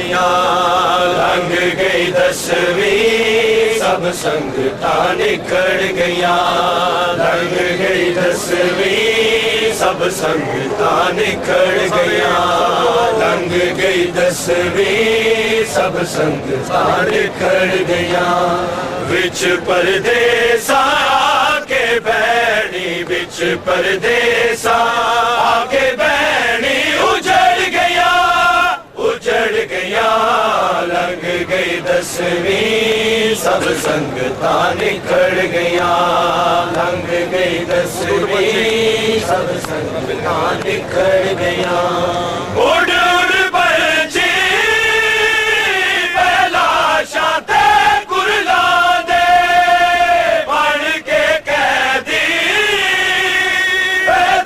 गईया, लंघ गई 10वीं सब संगतां निखड़ गईया, लंघ गई 10वीं सब संगतां निखड़ गईया, लंघ गई 10वीं सब संगतां निखड़ गईया। विच परदेसा आके बैणी, विच परदेसा आके बैणी उजड़ गया, उजड़ गया। लंघ गई 10वीं सब संगतां निखड़ गया, लंघ गई 10वीं सब संगतां निखड़ गया। उड़ उड़ पंछी पहला शाते कुरला दे, बन के कैदी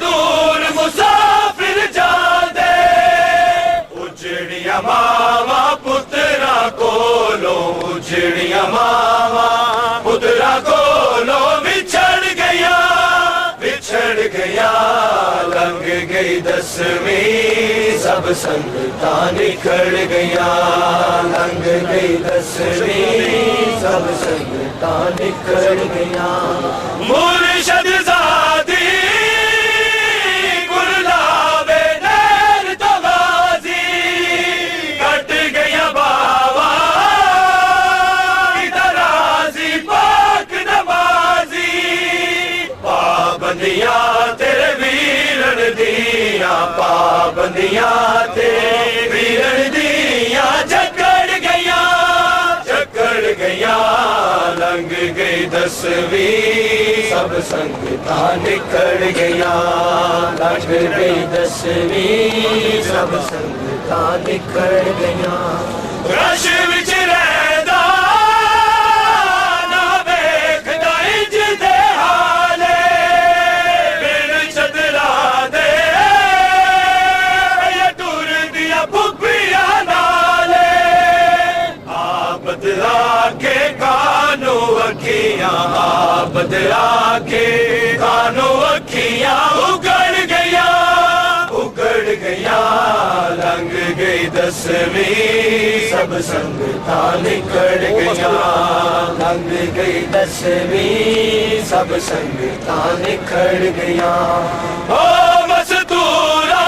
दूर मुसाफिर जा दे। उजड़िया मावा पुत्रा कोलो, उजड़िया मावा पुत्रा कोलो बिछड़ गया, बिछड़ गया। लंघ गई 10वीं सब संगतां निखड़ गया, लंघ गई 10वीं सब संगतां निखड़ गया। मुर्शद ज़ादी गुरलावे नैर तो गाज़ी, कट गया बावा दराज़ी पाक नवाज़ी। पाबंदियां तेरे वीरन दिया, पाबंदियां तेरे वीरन दिया जकड़ गया, जकड़ गया। लंघ गई 10वीं सब संगतां निखड़ गया, लंघ गई 10वीं सब संगतां निखड़ गया। रश विच रहदा ना वेखदा इंज दे हाले, बिन चदरा दे ये टुर दिया फुफिया नाले। बदला के कानो अखियां, बदला के कानो अखियां उगड़ गया, उगड़ गया। लंघ गई 10वीं सब संगतां निखड़ गया, लंघ गई 10वीं सब संगतां निखड़ गया। ओ मस्तूरा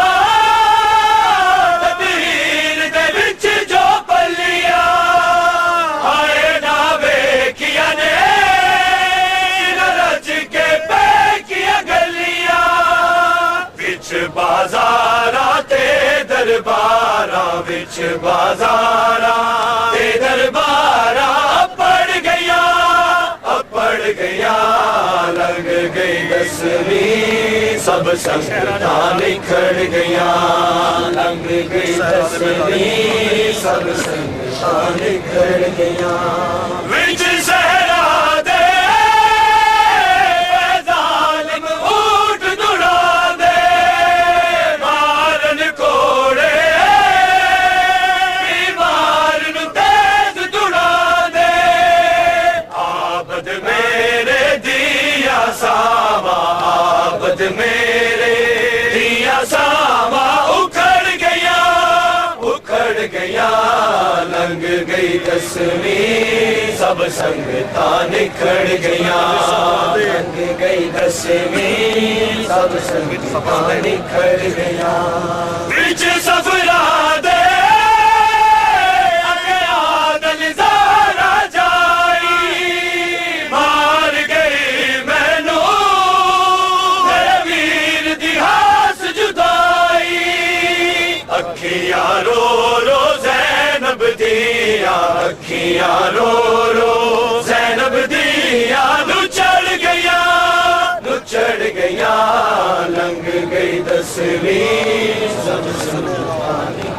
तदहीर दे विच जो पलिया, आए ना वेखिया ने रच के पैकिया गलिया। विच बाजारा ते दरबारा, विच बाजारा ते दरबारा पड़ गया, पड़ गया। लंघ गई 10वीं सब संगतां निखड़ गया, लंघ गई 10वीं सब संगतां निखड़ गया। विच सहरा दे जालिम ऊंट दुड़ा दे, मारन कोड़े बीमार नूं तेज दुड़ा दे। आबद मेरे दिया सावा, आबद मेरे दिया सावा उखड़ गया, उखड़ गया। लंघ गई 10वीं सब संगतां निखड़ गया, लंघ गई 10वीं सब संगतां निखड़ गया। विच सफरा दे आदल ज़ारा जाई, मार गई मैनू मेरे वीर दी हास जुदाई। अखियां रो रो ज़ैनब दिया, अखियां रो रो ज़ैनब दिया नुचड़ गया, नुचड़ गया। लंघ गई 10वीं सब संगतां